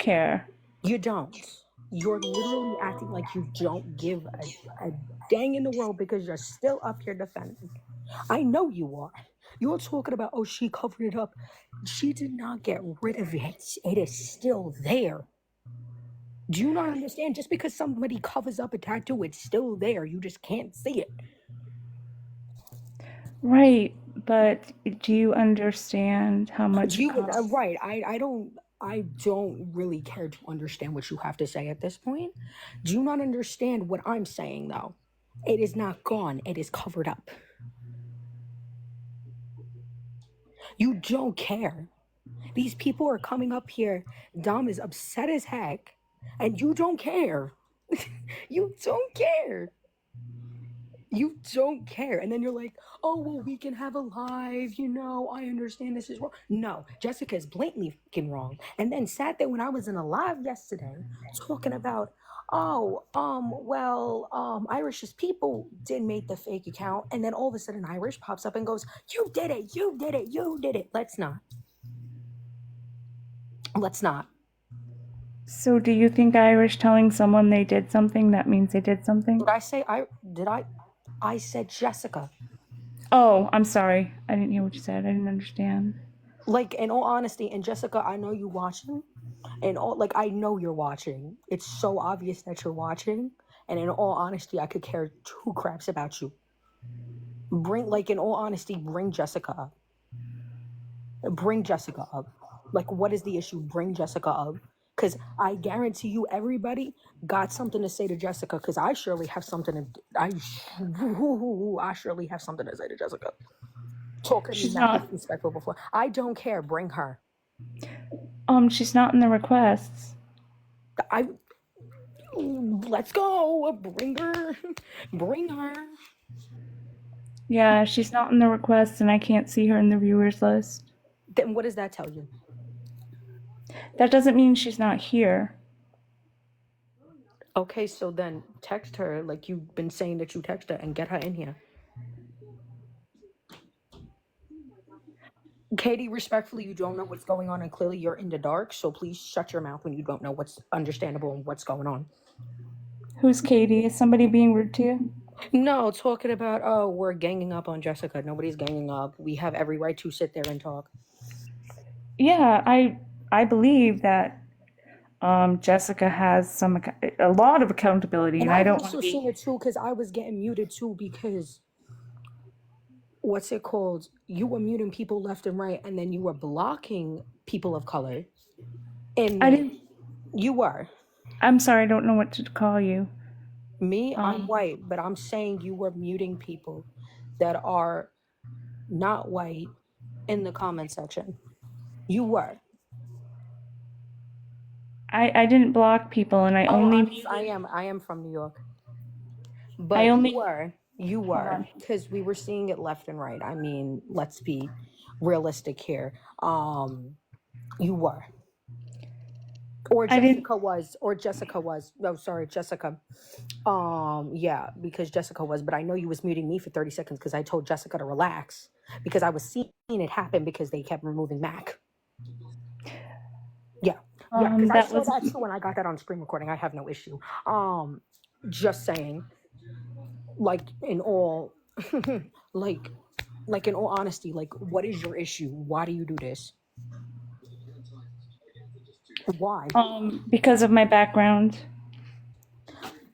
care. You don't. You're literally acting like you don't give a dang in the world because you're still up here defending. I know you are. You're talking about, oh, she covered it up. She did not get rid of it. It is still there. Do you not understand? Just because somebody covers up a tattoo, it's still there. You just can't see it. Right, but do you understand how much it costs? Right. I don't really care to understand what you have to say at this point. Do you not understand what I'm saying though? It is not gone. It is covered up. You don't care. These people are coming up here. Dom is upset as heck, and you don't care. You don't care. You don't care. And then you're like, oh, well, we can have a live, I understand this is wrong. No, Jessica is blatantly fucking wrong. And then sat there when I was in a live yesterday talking about, Irish's people did make the fake account. And then all of a sudden Irish pops up and goes, you did it, you did it, you did it. Let's not. So do you think Irish telling someone they did something, that means they did something? I said Jessica. Oh, I'm sorry. I didn't hear what you said. I didn't understand. Like, in all honesty, and Jessica, I know you watching. I know you're watching. It's so obvious that you're watching. And in all honesty, I could care two craps about you. In all honesty, bring Jessica up. Bring Jessica up. Like, what is the issue? Bring Jessica up. Because I guarantee you, everybody got something to say to Jessica. Because I surely have something to. I surely have something to say to Jessica. Talking to me that disrespectful before. I don't care. Bring her. She's not in the requests. Let's go. Bring her. Bring her. Yeah, she's not in the requests, and I can't see her in the viewers list. Then what does that tell you? That doesn't mean she's not here. Okay, so then text her like you've been saying that you text her and get her in here. Katie, respectfully, you don't know what's going on and clearly you're in the dark, so please shut your mouth when you don't know what's understandable and what's going on. Who's Katie? Is somebody being rude to you? No, talking about, oh, we're ganging up on Jessica. Nobody's ganging up. We have every right to sit there and talk. Yeah, I believe that Jessica has a lot of accountability, and I don't want to be... seen it too because I was getting muted too because what's it called? You were muting people left and right, and then you were blocking people of color. And I didn't. You were. I'm sorry, I don't know what to call you. Me, I'm white, but I'm saying you were muting people that are not white in the comment section. You were. I didn't block people, and I am from New York. But you were, because we were seeing it left and right. I mean, let's be realistic here. You were. Or Jessica was. No, sorry, Jessica. Yeah, because Jessica was, but I know you was muting me for 30 seconds because I told Jessica to relax because I was seeing it happen because they kept removing Mac. Yeah. Yeah, because I saw that too when I got that on screen recording. I have no issue. Just saying, like in all in all honesty, like what is your issue? Why do you do this? Why? Because of my background.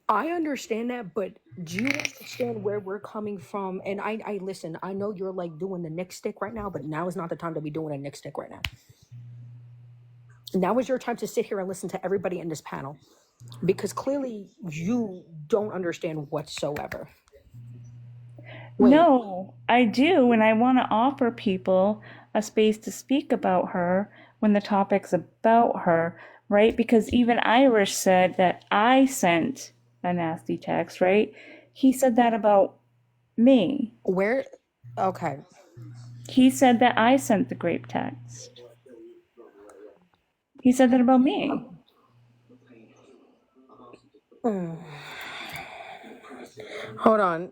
I understand that, but do you understand where we're coming from? And I listen, I know you're like doing the Nick stick right now, but now is not the time to be doing a Nick stick right now. Now is your time to sit here and listen to everybody in this panel because clearly you don't understand whatsoever. No, I do, and I want to offer people a space to speak about her when the topic's about her, right? Because even Irish said that I sent a nasty text, right? He said that about me. Where? Okay. He said that I sent the grape text. He said that about me. Hold on.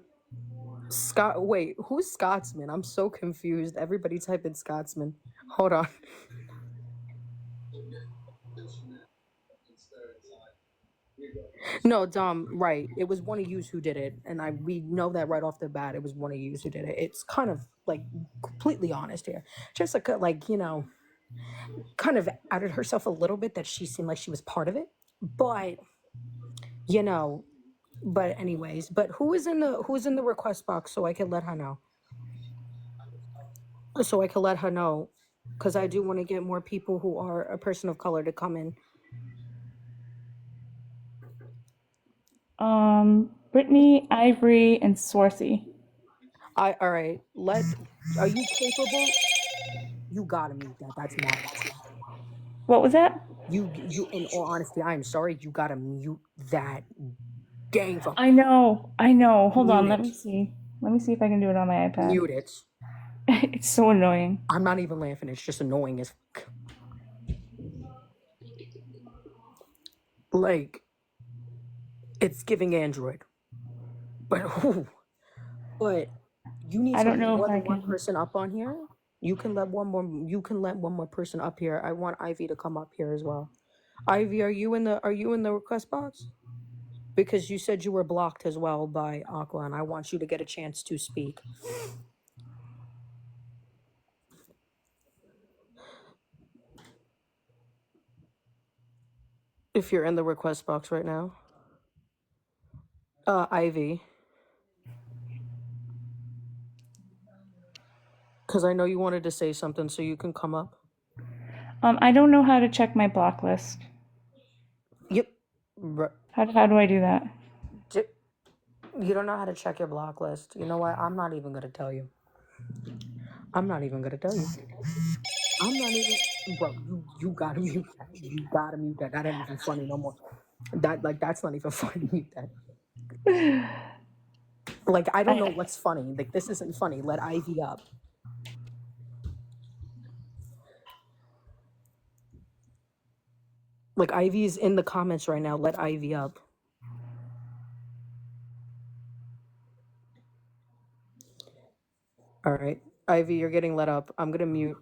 Wait, who's Scotsman? I'm so confused. Everybody type in Scotsman. Hold on. No, Dom, right. It was one of yous who did it, and we know that right off the bat. It was one of yous who did it. It's kind of like completely honest here. Jessica, like kind of outed herself a little bit that she seemed like she was part of it, but you know. But anyways, but who's in the request box so I can let her know? So I can let her know, because I do want to get more people who are a person of color to come in. Brittany, Ivory, and Swarthy. All right. Are you capable? You gotta mute that. That's mad. What was that? You. In all honesty, I am sorry. You gotta mute that. Dang. I know. Hold on, Mute let it. me see. Let me see if I can do it on my iPad. Mute it. It's so annoying. I'm not even laughing. It's just annoying as. Like, it's giving Android. But but you need I to don't let know more if I than one can. person up on here. You can let one more. You can let one more person up here. I want Ivy to come up here as well. Ivy, are you in the request box? Because you said you were blocked as well by Aqua, and I want you to get a chance to speak. If you're in the request box right now, Ivy, because I know you wanted to say something, so you can come up. I don't know how to check my block list. Yep. How do I do that? You don't know how to check your block list. You know what? I'm not even gonna tell you. I'm not even gonna tell you. I'm not even, bro. You gotta mute that. You gotta mute that. That ain't even funny no more. That's not even funny. Mute that. Like, I don't know what's funny. Like, this isn't funny. Let Ivy up. Like, Ivy's in the comments right now. Let Ivy up. All right, Ivy, you're getting let up. I'm gonna mute.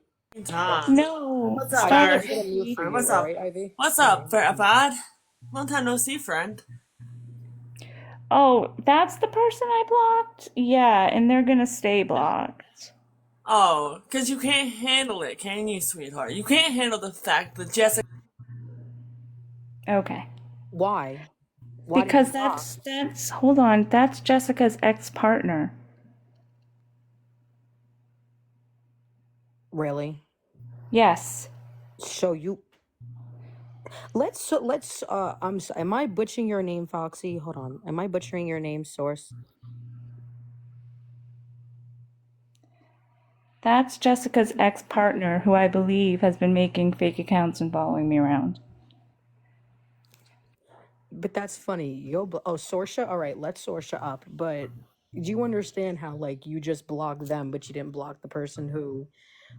No. What's up, Stop I'm it, gonna mute Vicky. for you. What's All up? right, Ivy. What's up, Bad? Long time no see, friend. Oh, that's the person I blocked? Yeah, and they're gonna stay blocked. Oh, because you can't handle it, can you, sweetheart? You can't handle the fact that Jessica. Okay. Why? Why did you Because block? that's hold on, that's Jessica's ex-partner. Really? Yes. So you let's am I butchering your name, Foxy? Hold on. Am I butchering your name, Source? That's Jessica's ex-partner who I believe has been making fake accounts and following me around. But that's funny. Sorsha? All right, let's Sorsha up. But do you understand how, like, you just blocked them, but you didn't block the person who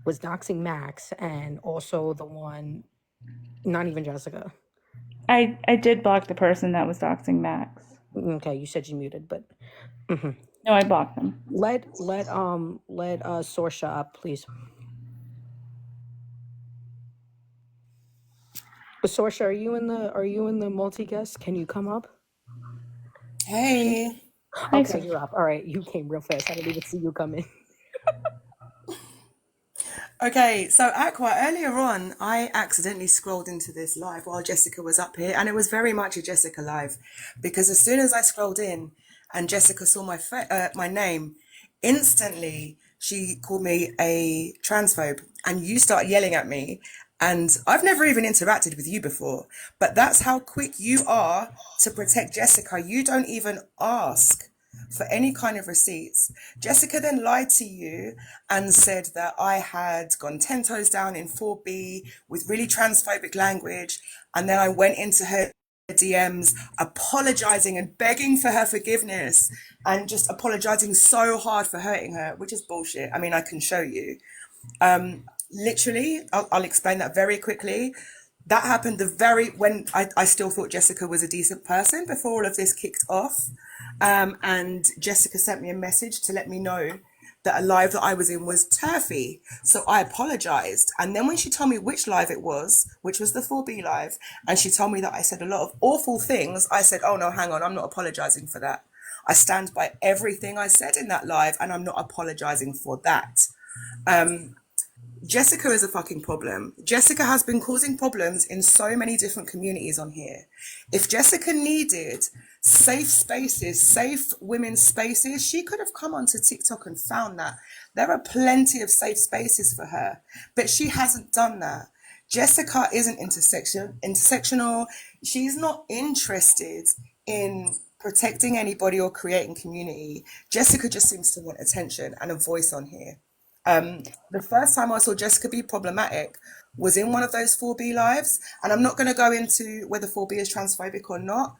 was doxing Max and also the one, not even Jessica. I did block the person that was doxing Max. Okay, you said you muted, but No, I blocked them. let Sorsha up, please. Sorsha, are you in the multi guest? Can you come up? Hey. Okay, you're up. All right, you came real fast. I didn't even see you come in. Okay, so Aqua, earlier on, I accidentally scrolled into this live while Jessica was up here, and it was very much a Jessica live, because as soon as I scrolled in and Jessica saw my name, instantly she called me a transphobe, and you start yelling at me, and I've never even interacted with you before, but that's how quick you are to protect Jessica. You don't even ask for any kind of receipts. Jessica then lied to you and said that I had gone 10 toes down in 4B with really transphobic language. And then I went into her DMs apologizing and begging for her forgiveness and just apologizing so hard for hurting her, which is bullshit. I mean, I can show you. Literally, I'll explain that very quickly. That happened when I still thought Jessica was a decent person before all of this kicked off. And Jessica sent me a message to let me know that a live that I was in was turfy. So I apologized. And then when she told me which live it was, which was the 4B live, and she told me that I said a lot of awful things, I said, oh no, hang on, I'm not apologizing for that. I stand by everything I said in that live, and I'm not apologizing for that. Jessica is a fucking problem. Jessica has been causing problems in so many different communities on here. If Jessica needed safe spaces, safe women's spaces, she could have come onto TikTok and found that. There are plenty of safe spaces for her, but she hasn't done that. Jessica isn't intersectional. She's not interested in protecting anybody or creating community. Jessica just seems to want attention and a voice on here. The first time I saw Jessica be problematic was in one of those 4B lives, and I'm not going to go into whether 4B is transphobic or not.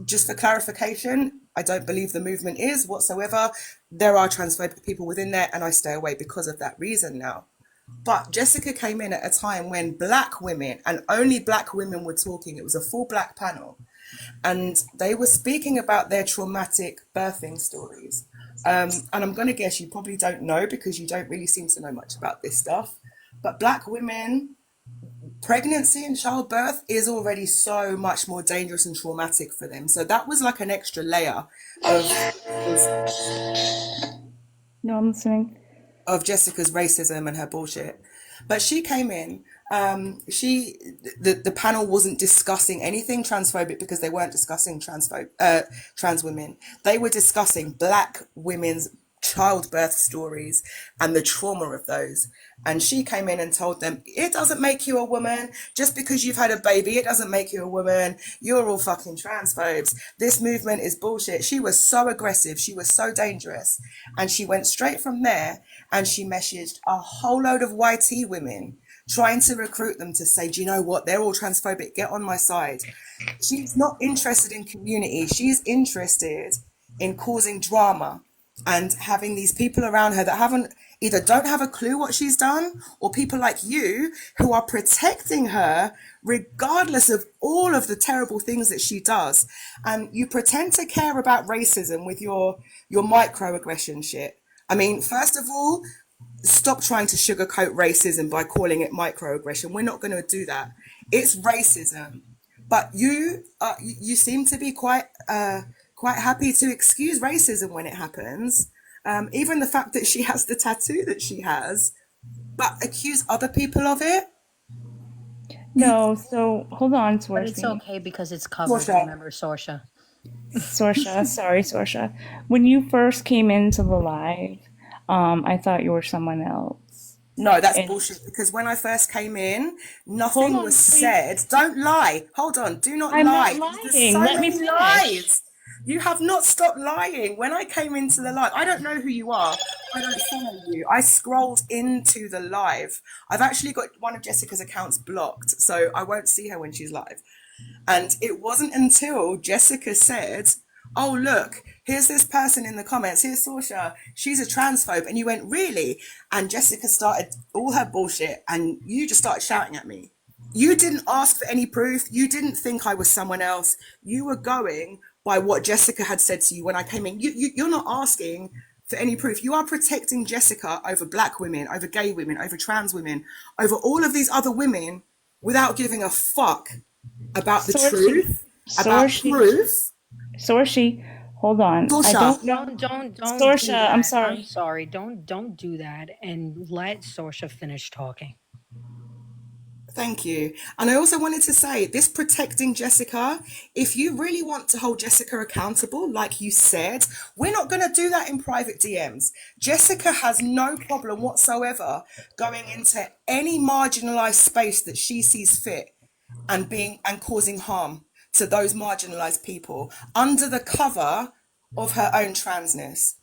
Just for clarification, I don't believe the movement is whatsoever. There are transphobic people within there, and I stay away because of that reason now. But Jessica came in at a time when Black women, and only Black women, were talking. It was a full Black panel, and they were speaking about their traumatic birthing stories. And I'm going to guess you probably don't know because you don't really seem to know much about this stuff. But Black women, pregnancy and childbirth is already so much more dangerous and traumatic for them. So that was like an extra layer of No, I'm listening. Jessica's racism and her bullshit. But she came in. The panel wasn't discussing anything transphobic because they weren't discussing trans women. They were discussing Black women's childbirth stories and the trauma of those. And she came in and told them, it doesn't make you a woman. Just because you've had a baby, it doesn't make you a woman. You're all fucking transphobes. This movement is bullshit. She was so aggressive. She was so dangerous. And she went straight from there and she messaged a whole load of YT women, trying to recruit them to say, do you know what? They're all transphobic. Get on my side. She's not interested in community. She's interested in causing drama and having these people around her that either don't have a clue what she's done, or people like you who are protecting her regardless of all of the terrible things that she does. And you pretend to care about racism with your microaggression shit. I mean, first of all, stop trying to sugarcoat racism by calling it microaggression. We're not going to do that. It's racism. But you seem to be quite happy to excuse racism when it happens. Even the fact that she has the tattoo that she has, but accuse other people of it. No, so hold on, But it's Swarthy. okay because it's covered. Sorsha. Remember, Sorsha. Sorsha, sorry, Sorsha. When you first came into the live, I thought you were someone else. No, that's And bullshit. Because when I first came in, hold nothing on, was please. said. Don't lie. Hold on. Do not I'm not lie. There's lying. so Let me many finish. lies. You have not stopped lying. When I came into the live, I don't know who you are. I don't follow you. I scrolled into the live. I've actually got one of Jessica's accounts blocked, so I won't see her when she's live. And it wasn't until Jessica said, oh, look, here's this person in the comments. Here's Sorsha. She's a transphobe. And you went, really? And Jessica started all her bullshit and you just started shouting at me. You didn't ask for any proof. You didn't think I was someone else. You were going by what Jessica had said to you when I came in. You're not asking for any proof. You are protecting Jessica over Black women, over gay women, over trans women, over all of these other women without giving a fuck about the Sorshi, truth, about Sorshi, proof. Sorshi, hold on. I Sorsha, don't know. Don't do Sorsha, I'm that. I'm sorry. sorry. Don't do that, and let Sorsha finish talking. thank you. And I also wanted to say, this protecting Jessica, if you really want to hold Jessica accountable, like you said, we're not going to do that in private DMs. Jessica has no problem whatsoever going into any marginalized space that she sees fit and causing harm to those marginalized people under the cover of her own transness.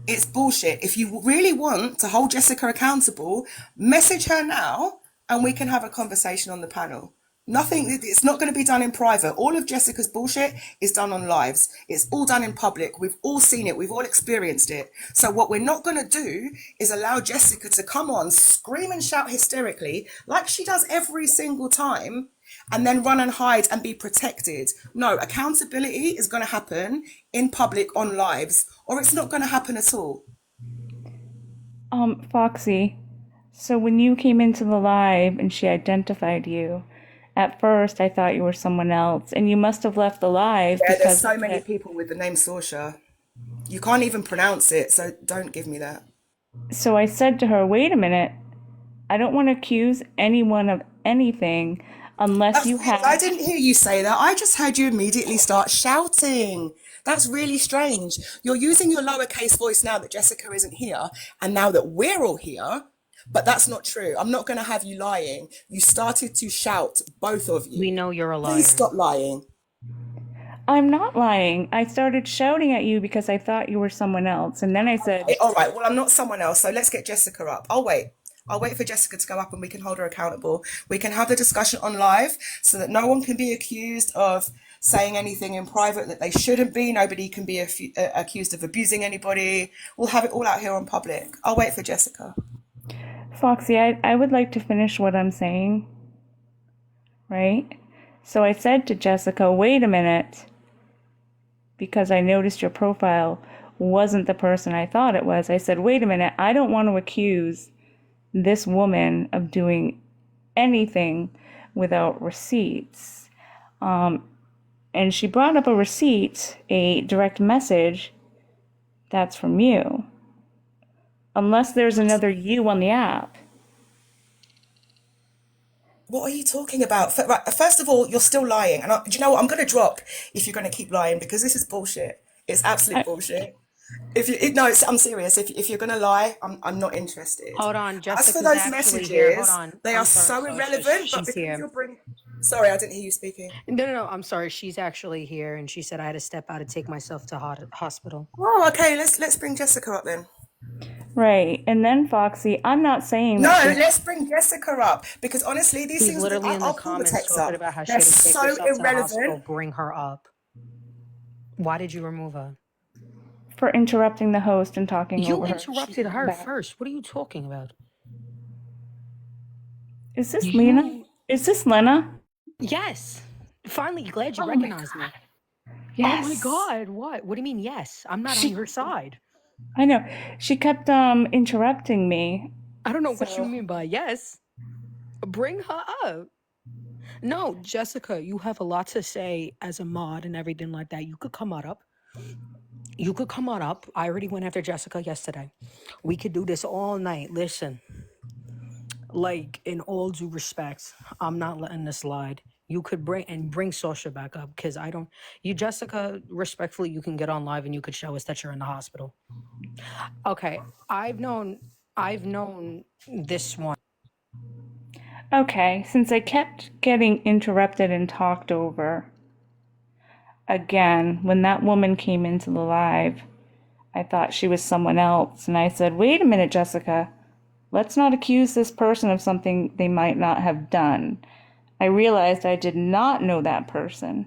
It's bullshit. If you really want to hold Jessica accountable, message her now and we can have a conversation on the panel. It's not going to be done in private. All of Jessica's bullshit is done on lives. It's all done in public. We've all seen it. We've all experienced it. So what we're not going to do is allow Jessica to come on, scream and shout hysterically like she does every single time, and then run and hide and be protected. No, accountability is going to happen in public on lives, or it's not going to happen at all. Foxy, so when you came into the live and she identified you, at first I thought you were someone else, and you must have left the live Yeah, there's because so of many it. people with the name Sorsha. You can't even pronounce it, so don't give me that. So I said to her, wait a minute, I don't want to accuse anyone of anything unless That's you weird. I have. didn't hear you say that. I just heard you immediately start shouting. That's really strange. You're using your lowercase voice now that Jessica isn't here, and now that we're all here, but that's not true. I'm not going to have you lying. You started to shout, both of We you. know you're a Please liar. stop lying. I'm not lying. I started shouting at you because I thought you were someone else. And then I said, All right, well, I'm not someone else, so let's get Jessica up. I'll wait. I'll wait for Jessica to go up and we can hold her accountable. We can have the discussion on live so that no one can be accused of saying anything in private that they shouldn't be. Nobody can be accused of abusing anybody. We'll have it all out here on public. I'll wait for Jessica. Foxy, I would like to finish what I'm saying, right? So I said to Jessica, wait a minute, because I noticed your profile wasn't the person I thought it was. I said, wait a minute, I don't want to accuse this woman of doing anything without receipts. And she brought up a receipt, a direct message that's from you. Unless there's another you on the app. What are you talking about? Right, first of all, you're still lying. And do you know what? I'm going to drop if you're going to keep lying because this is bullshit. It's absolute I, bullshit. If you no, I'm serious. If you're gonna lie, I'm not interested. Hold on, As for Jessica's those actually here. Hold messages, on. they I'm are sorry, so Sasha. irrelevant. But She's because here. you're bringing, sorry, I didn't hear you speaking. No. I'm sorry. She's actually here, and she said I had to step out and take myself to hospital. Oh, okay. Let's bring Jessica up then. right. And then Foxy, I'm not saying No, that she. let's bring Jessica up because honestly, these She's things that literally in the I'll pull the comments text talking up. about how she They're had to take so herself to the hospital. irrelevant. Bring her up. Why did you remove her? For interrupting the host and talking You over her. interrupted her first. What are you talking about? Is this Lena? You. Is this Lena? Yes. Finally, glad you Oh my recognized me. God. Oh my Yes. God. What? What do you mean, yes? I'm not on your side. I know. She kept interrupting me. I don't know what you So mean by yes. Bring her up. No, Jessica, you have a lot to say as a mod and everything like that. You could come on up. You could come on up. I already went after Jessica yesterday. We could do this all night. Listen, like in all due respect, I'm not letting this slide. You could bring Sasha back up because I don't. You, Jessica, respectfully, you can get on live and you could show us that you're in the hospital. Okay, I've known this one. okay, since I kept getting interrupted and talked over again, when that woman came into the live, I thought she was someone else, and I said, "Wait a minute, Jessica. Let's not accuse this person of something they might not have done." I realized I did not know that person.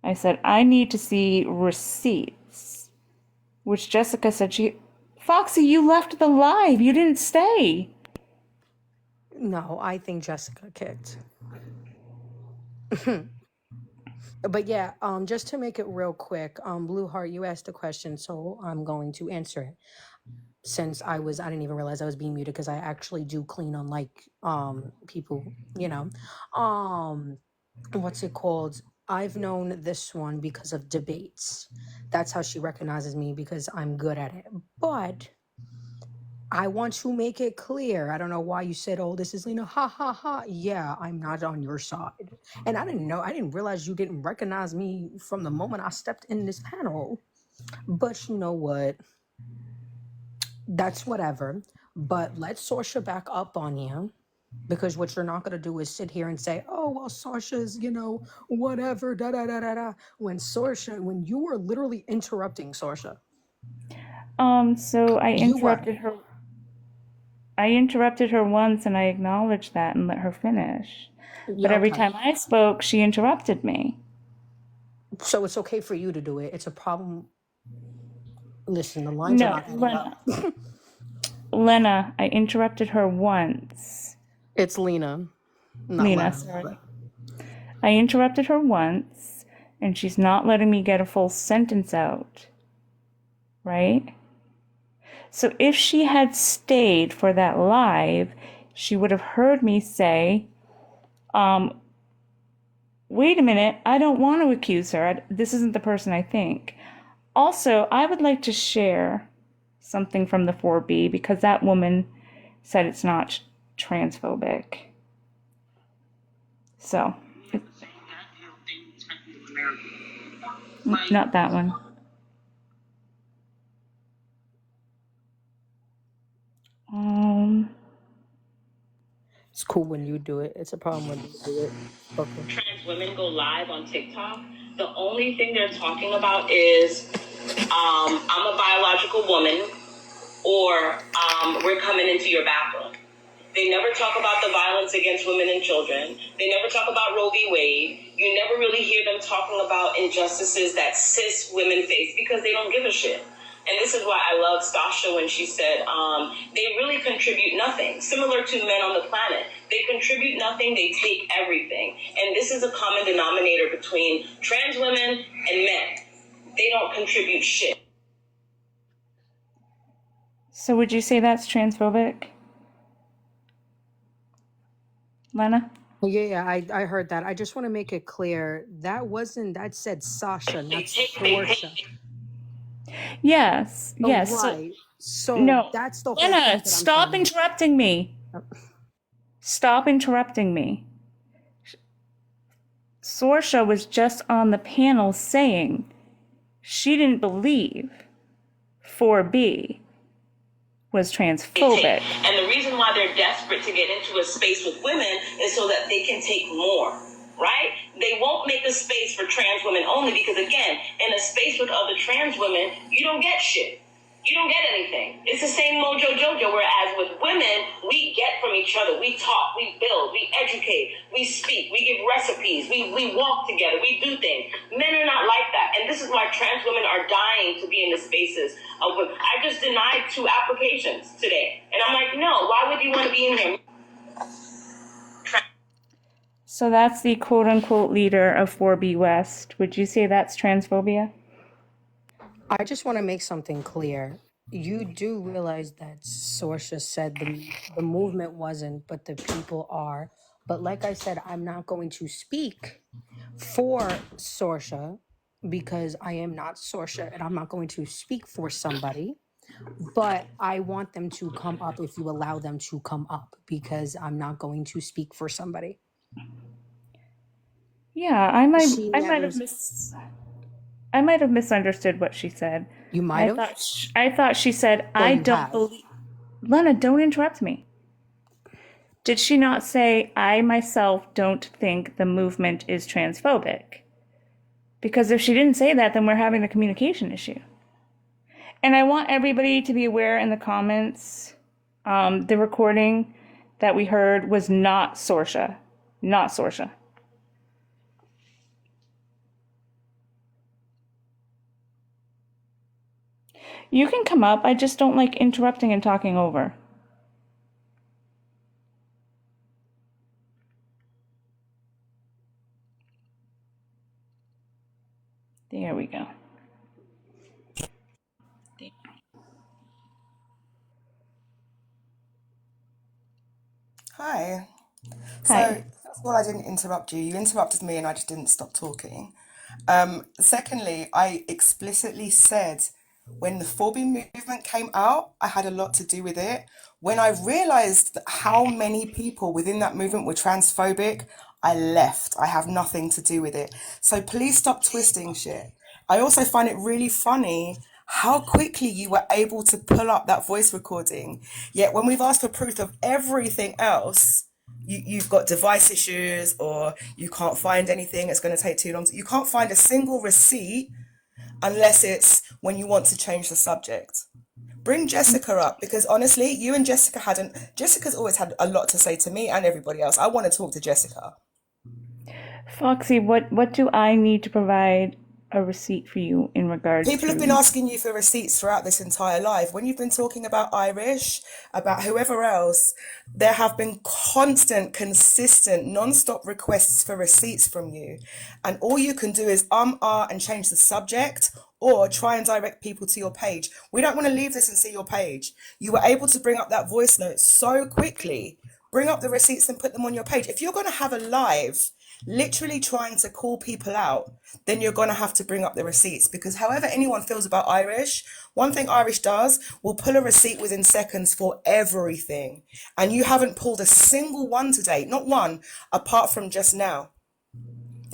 I said, "I need to see receipts," which Jessica said Foxy, you left the live. You didn't stay. No, I think Jessica kicked. But yeah, just to make it real quick, Blue Heart, you asked a question, so I'm going to answer it. Since I didn't even realize I was being muted because I actually do clean on people, you know. What's it called? I've known this one because of debates. That's how she recognizes me because I'm good at it. But I want to make it clear. I don't know why you said, "Oh, this is Lena." Ha ha ha. Yeah, I'm not on your side. And I didn't realize you didn't recognize me from the moment I stepped in this panel. But you know what? That's whatever. But let's Sasha back up on you. Because what you're not going to do is sit here and say, "Oh, well, Sasha's, whatever, da da da da da." When you were literally interrupting Sasha. So I You were. interrupted her. I interrupted her once and I acknowledged that and let her finish. But Yeah, every okay. time I spoke, she interrupted me. So it's okay for you to do it. It's a problem. Listen, the lines are No, not adding Lena. up. Lena, I interrupted her once. It's Lena, not Lena, Lena. sorry. I interrupted her once and she's not letting me get a full sentence out. Right? So if she had stayed for that live, she would have heard me say, wait a minute, I don't want to accuse her. This isn't the person I think. Also, I would like to share something from the 4B because that woman said it's not transphobic. So, not that one. It's cool when you do it. It's a problem when you do it. Okay. Trans women go live on TikTok, the only thing they're talking about is I'm a biological woman, or we're coming into your bathroom. They never talk about the violence against women and children. They never talk about Roe v. Wade. You never really hear them talking about injustices that cis women face because they don't give a shit. And this is why I love Stasha when she said they really contribute nothing. Similar to men on the planet. They contribute nothing, they take everything. And this is a common denominator between trans women and men. They don't contribute shit. So would you say that's transphobic? Lena? Yeah, I heard that. I just want to make it clear that said Sasha, not Sorsha. Yes, Oh, yes. right. So No, that's the whole Lena, point that I'm stop trying to- interrupting me. Stop interrupting me. Sorsha was just on the panel saying she didn't believe 4B was transphobic. And the reason why they're desperate to get into a space with women is so that they can take more, right? They won't make a space for trans women only because, again, in a space with other trans women, you don't get shit. You don't get anything. It's the same mojo jojo, whereas with women, we get from each other. We talk, we build, we educate, we speak, we give recipes, we walk together, we do things. Men are not like that. And this is why trans women are dying to be in the spaces of women. I just denied 2 applications today. And I'm like, no, why would you want to be in here? So that's the quote-unquote leader of 4B West. Would you say that's transphobia? I just want to make something clear. You do realize that Sorsha said the movement wasn't, but the people are. But like I said, I'm not going to speak for Sorsha because I am not Sorsha and I'm not going to speak for somebody. But I want them to come up if you allow them to come up because I'm not going to speak for somebody. Yeah, I might She never- I might have misunderstood what she said. You might have. I thought she said, Well, I you don't have. believe. Lena, don't interrupt me. Did she not say, I myself don't think the movement is transphobic? Because if she didn't say that, then we're having a communication issue. And I want everybody to be aware in the comments, the recording that we heard was not Sorsha. Not Sorsha. You can come up. I just don't like interrupting and talking over. There we go. Hi. So, Hi. first of all, I didn't interrupt you. You interrupted me and I just didn't stop talking. Secondly, I explicitly said when the 4B movement came out, I had a lot to do with it. When I realized how many people within that movement were transphobic, I left. I have nothing to do with it. So please stop twisting shit. I also find it really funny how quickly you were able to pull up that voice recording. Yet when we've asked for proof of everything else, you've got device issues or you can't find anything, it's going to take too long. You can't find a single receipt unless it's when you want to change the subject. Bring Jessica up because honestly, you and Jessica Jessica's always had a lot to say to me and everybody else. I want to talk to Jessica. Foxy, what do I need to provide a receipt for you in regards People have been to. asking you for receipts throughout this entire live. When you've been talking about Irish, about whoever else, there have been constant, consistent, non-stop requests for receipts from you. And all you can do is and change the subject or try and direct people to your page. We don't want to leave this and see your page. You were able to bring up that voice note so quickly. Bring up the receipts and put them on your page. If you're going to have a live literally trying to call people out, then you're going to have to bring up the receipts, because however anyone feels about Irish, one thing Irish does, will pull a receipt within seconds for everything. And you haven't pulled a single one to date, not one, apart from just now.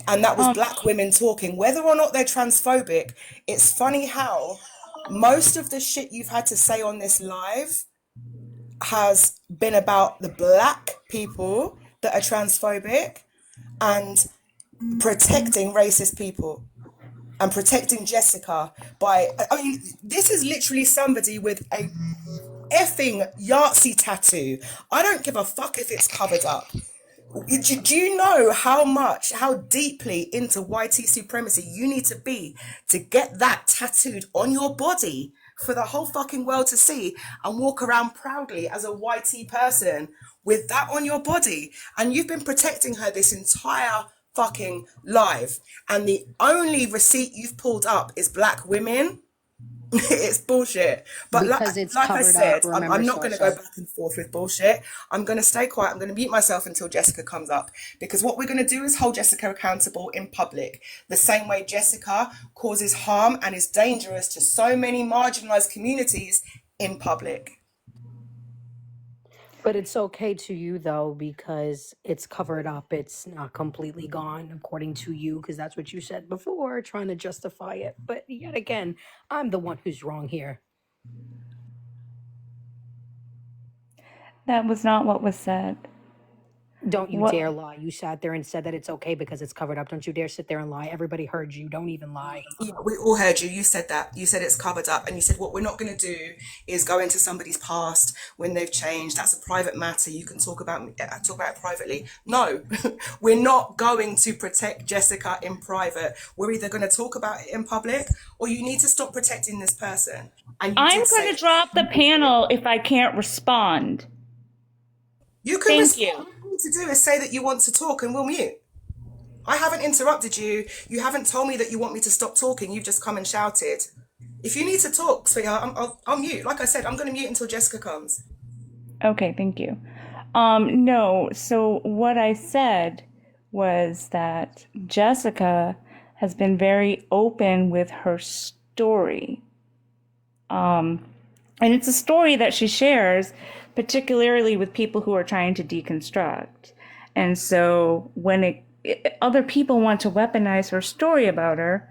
And that was Um, black women talking, whether or not they're transphobic. It's funny how most of the shit you've had to say on this live has been about the black people that are transphobic and protecting racist people and protecting Jessica by, I mean, this is literally somebody with a effing Yahtzee tattoo. I don't give a fuck if it's covered up. Do you know how deeply into YT supremacy you need to be to get that tattooed on your body for the whole fucking world to see and walk around proudly as a YT person with that on your body? And you've been protecting her this entire fucking live. And the only receipt you've pulled up is black women. It's bullshit. But Because it's like I covered said, up, remember, I'm not going to go Sorsha. back and forth with bullshit. I'm going to stay quiet. I'm going to mute myself until Jessica comes up. Because what we're going to do is hold Jessica accountable in public. The same way Jessica causes harm and is dangerous to so many marginalized communities in public. But it's okay to you though, because it's covered up. It's not completely gone, according to you, because that's what you said before, trying to justify it. But yet again, I'm the one who's wrong here. that was not what was said. Don't you What dare lie. You sat there and said that it's okay because it's covered up. Don't you dare sit there and lie. Everybody heard you. Don't even lie. Yeah, we all heard you. You said that. You said it's covered up. And you said what we're not going to do is go into somebody's past when they've changed. That's a private matter. You can talk about it privately. No, we're not going to protect Jessica in private. We're either going to talk about it in public, or you need to stop protecting this person. And you I'm did going say to drop the panel if I can't respond. you can Thank respond. you. All you need to do is say that you want to talk and we'll mute. I haven't interrupted you. You haven't told me that you want me to stop talking. You've just come and shouted. If you need to talk, sweetheart, I'll mute. Like I said, I'm going to mute until Jessica comes. Okay, thank you. No, so what I said was that Jessica has been very open with her story. And it's a story that she shares, particularly with people who are trying to deconstruct. And so when other people want to weaponize her story about her,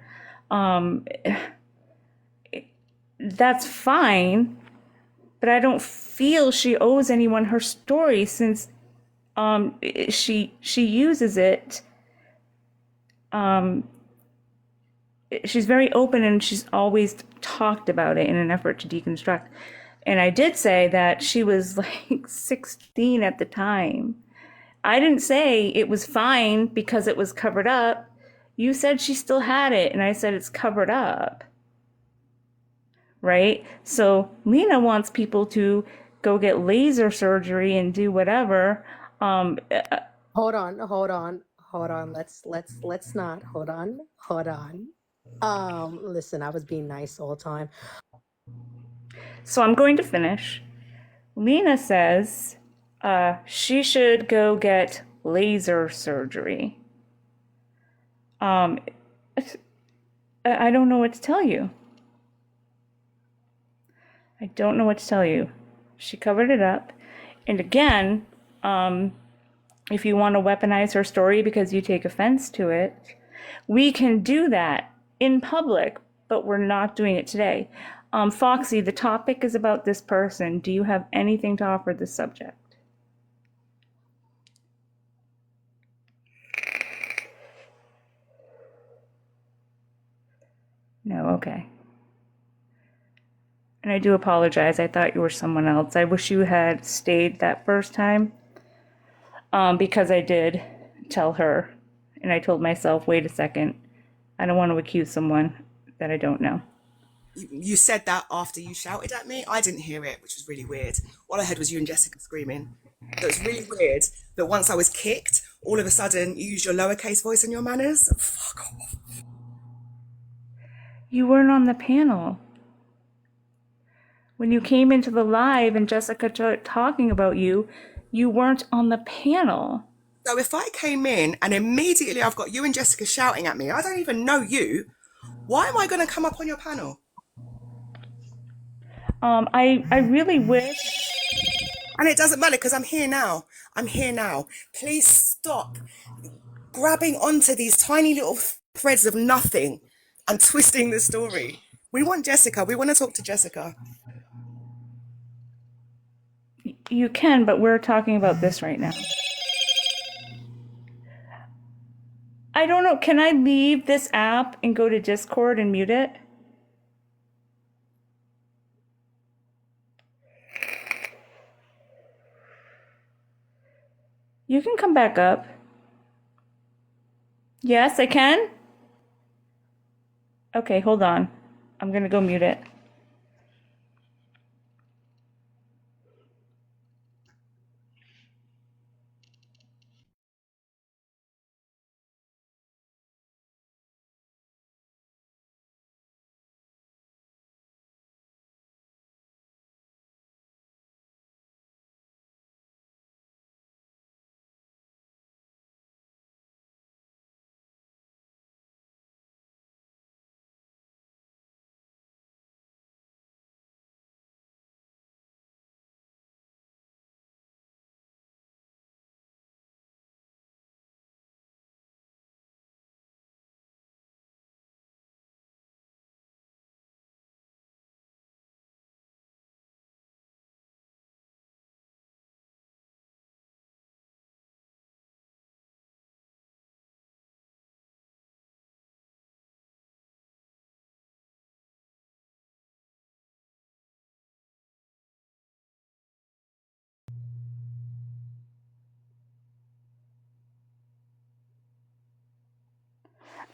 that's fine, but I don't feel she owes anyone her story, since she uses it. She's very open, and she's always talked about it in an effort to deconstruct. And I did say that she was like 16 at the time. I didn't say it was fine because it was covered up. You said she still had it, and I said it's covered up. Right? So Lena wants people to go get laser surgery and do whatever. Hold on. Let's not. Hold on. Listen, I was being nice all the time. So I'm going to finish. Lena says she should go get laser surgery. I don't know what to tell you. I don't know what to tell you. She covered it up. And again, if you want to weaponize her story because you take offense to it, we can do that in public, but we're not doing it today. Foxy, the topic is about this person. Do you have anything to offer this subject? No, okay. And I do apologize. I thought you were someone else. I wish you had stayed that first time, because I did tell her, and I told myself, wait a second, I don't want to accuse someone that I don't know. You said that after you shouted at me. I didn't hear it, which was really weird. All I heard was you and Jessica screaming. So it's really weird that once I was kicked, all of a sudden you use your lowercase voice in your manners. Fuck off. You weren't on the panel. When you came into the live and Jessica started talking about you, you weren't on the panel. So if I came in and immediately I've got you and Jessica shouting at me, I don't even know you, why am I going to come up on your panel? I really wish. And it doesn't matter because I'm here now. I'm here now. Please stop grabbing onto these tiny little threads of nothing and twisting the story. We want Jessica. We want to talk to Jessica. You can, but we're talking about this right now. I don't know. Can I leave this app and go to Discord and mute it? You can come back up. Yes, I can? Okay, hold on. I'm gonna go mute it.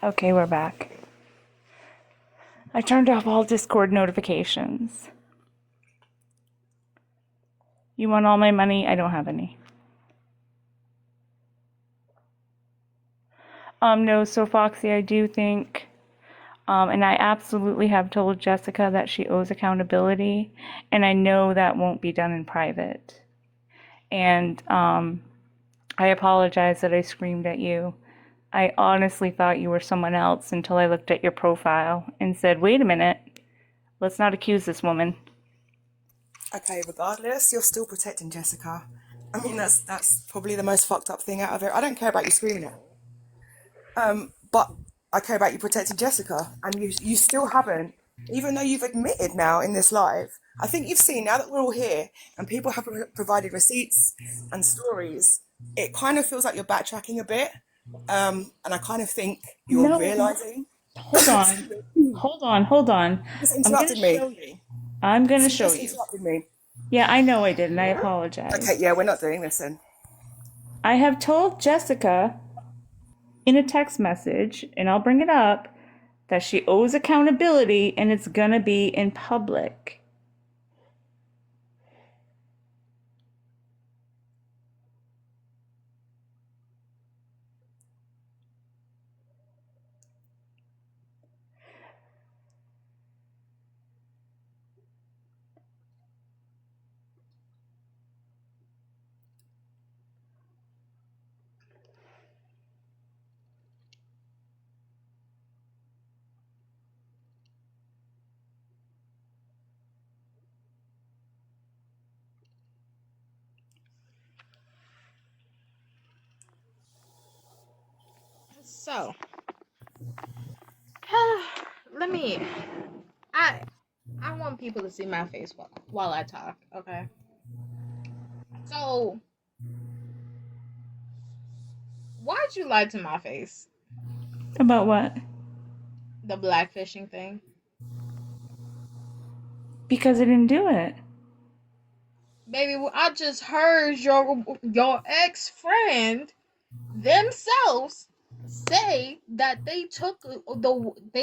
Okay, we're back. I turned off all Discord notifications. You want all my money? I don't have any. No, so Foxy, I do think, and I absolutely have told Jessica that she owes accountability, and I know that won't be done in private. And I apologize that I screamed at you. I honestly thought you were someone else until I looked at your profile and said, wait a minute, let's not accuse this woman. Okay, regardless, you're still protecting Jessica. I mean, that's probably the most fucked up thing out of it. I don't care about you screaming at me. But I care about you protecting Jessica. And you still haven't, even though you've admitted now in this live, I think you've seen now that we're all here and people have provided receipts and stories, it kind of feels like you're backtracking a bit. And I kind of think you're No. realizing. Hold on. Hold on. You just interrupted me. I'm going to You show just you. interrupted me. Yeah, I know I did, and I apologize. Okay, yeah, we're not doing this then. I have told Jessica in a text message, and I'll bring it up, that she owes accountability and it's gonna be in public. So, let me. I want people to see my face while I talk. Okay. So, why'd you lie to my face? About what? The blackfishing thing. Because I didn't do it. Baby, I just heard your ex friend themselves say that they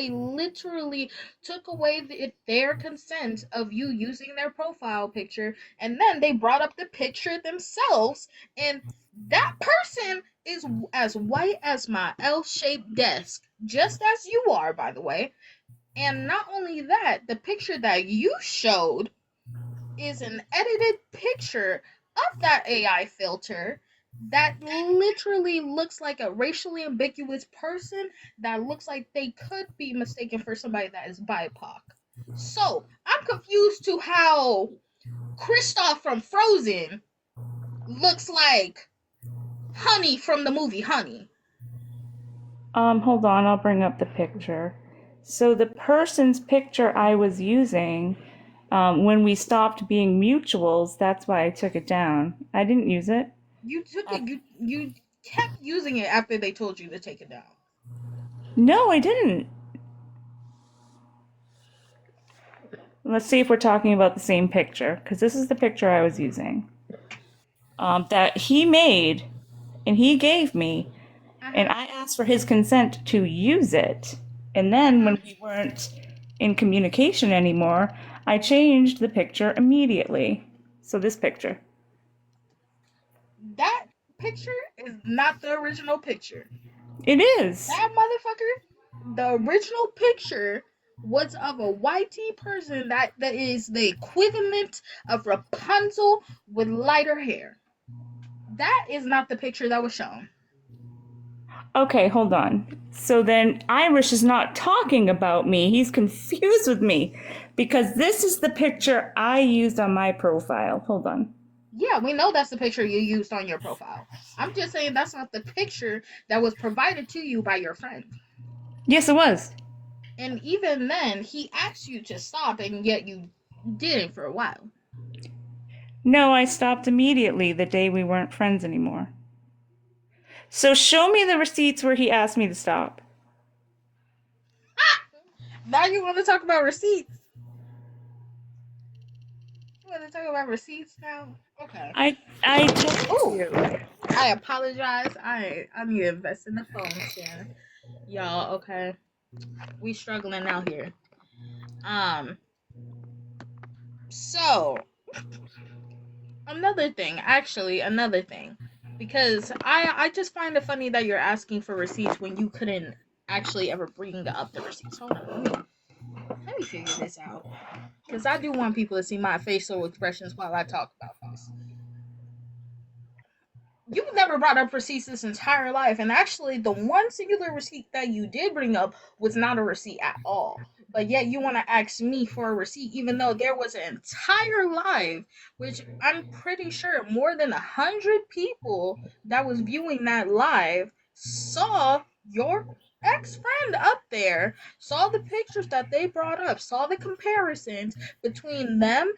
literally took away their consent of you using their profile picture, and then they brought up the picture themselves, and that person is as white as my L-shaped desk, just as you are, by the way. And not only that, the picture that you showed is an edited picture of that AI filter that literally looks like a racially ambiguous person that looks like they could be mistaken for somebody that is BIPOC. So I'm confused to how Kristoff from Frozen looks like Honey from the movie Honey. Hold on, I'll bring up the picture. So the person's picture I was using, when we stopped being mutuals, that's why I took it down. I didn't use it. You took it. You kept using it after they told you to take it down. No, I didn't. Let's see if we're talking about the same picture, because this is the picture I was using. That he made and he gave me, and I asked for his consent to use it. And then when we weren't in communication anymore, I changed the picture immediately. So this picture. That picture is not the original picture. It is. That motherfucker, the original picture was of a YT person that is the equivalent of Rapunzel with lighter hair. That is not the picture that was shown. Okay, hold on. So then Irish is not talking about me. He's confused with me because this is the picture I used on my profile. Hold on. Yeah, we know that's the picture you used on your profile. I'm just saying that's not the picture that was provided to you by your friend. Yes, it was. And even then, he asked you to stop, and yet you didn't for a while. No, I stopped immediately the day we weren't friends anymore. So show me the receipts where he asked me to stop. Now you want to talk about receipts? You want to talk about receipts now? Okay. I told you. I apologize. I need to invest in the phones here. Y'all, okay. We struggling out here. So another thing. Because I just find it funny that you're asking for receipts when you couldn't actually ever bring up the receipts. Hold on, let me figure this out. Because I do want people to see my facial expressions while I talk about this. You've never brought up receipts this entire life, and actually the one singular receipt that you did bring up was not a receipt at all. But yet you want to ask me for a receipt, even though there was an entire live, which I'm pretty sure more than 100 people that was viewing that live saw your ex-friend up there, saw the pictures that they brought up, saw the comparisons between them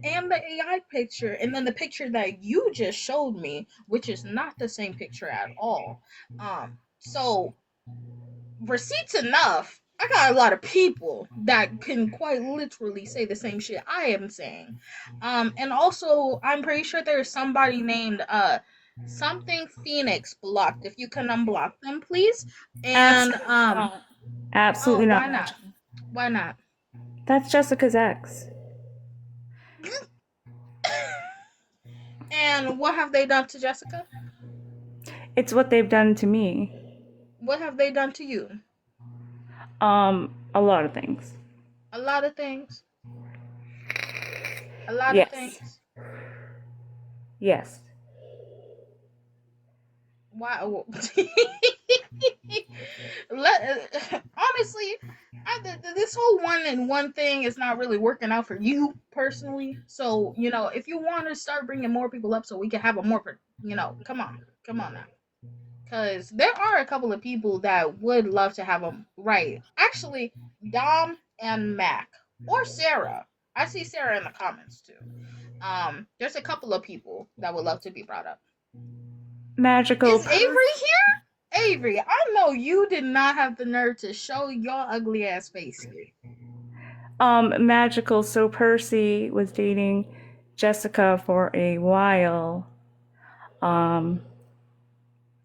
and the AI picture, and then the picture that you just showed me, which is not the same picture at all. So receipts enough. I got a lot of people that can quite literally say the same shit I am saying. And also I'm pretty sure there's somebody named something Phoenix blocked. If you can unblock them, please. And Absolutely not. Why not? Why not? That's Jessica's ex. And what have they done to Jessica? It's what they've done to me. What have they done to you? A lot of things. A lot of things. A lot Yes. of things. Yes. Why? Honestly, this whole one and one thing is not really working out for you personally. So, if you want to start bringing more people up so we can have a more, come on now. Because there are a couple of people that would love to have them right. Actually, Dom and Mac. Or Sarah. I see Sarah in the comments too. There's a couple of people that would love to be brought up. Magical. Is Avery here? Avery, I know you did not have the nerve to show your ugly ass face here. Magical. So Percy was dating Jessica for a while.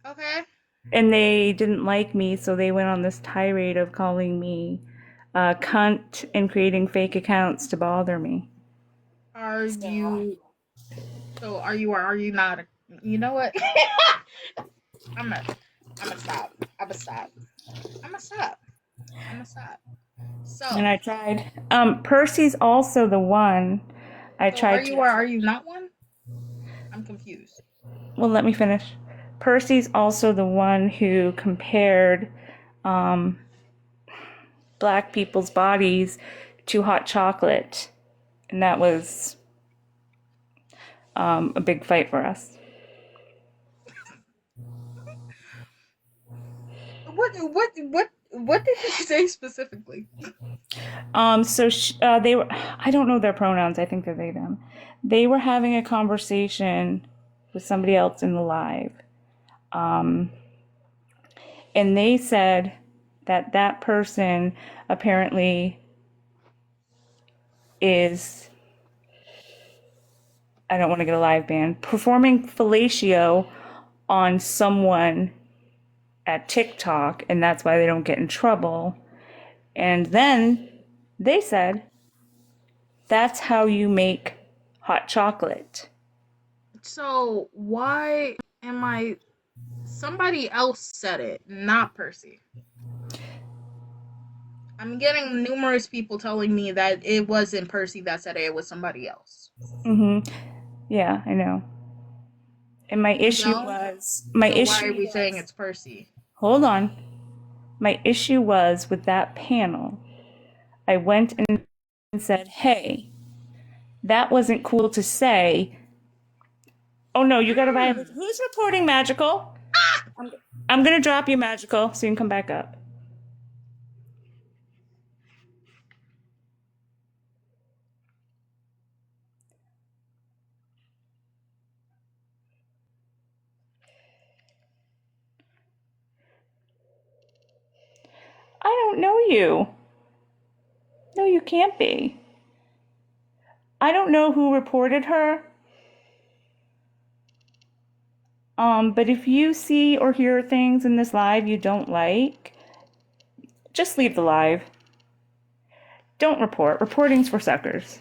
Okay. And they didn't like me, so they went on this tirade of calling me a cunt and creating fake accounts to bother me. Are So, you? So are you or are you not? You know what? I'm gonna. I'm gonna stop. I'm gonna stop. I'm gonna stop. I'm gonna stop. And So. I tried. Percy's also the one I So are tried you to. or are you not one? I'm confused. Well, let me finish. Percy's also the one who compared um, black people's bodies to hot chocolate. And that was a big fight for us. What did he say specifically? They were, I don't know their pronouns, I think they're they, them. They were having a conversation with somebody else in the live. Um, and they said that that person apparently is, I don't want to get a live ban, performing fellatio on someone at TikTok, and that's why they don't get in trouble. And then they said, that's how you make hot chocolate. So why am I? Somebody else said it, not Percy. I'm getting numerous people telling me that it wasn't Percy that said it, it was somebody else. Mm-hmm. Yeah, I know. And my You issue know? was, So why are we saying it's Percy? hold on. My issue was with that panel. I went and said, hey, that wasn't cool to say. Oh no, you gotta violate. Who's reporting Magical? I'm gonna drop you, Magical, so you can come back up. I don't know you. No, you can't be. I don't know who reported her. But if you see or hear things in this live you don't like, just leave the live. Don't report. Reporting's for suckers.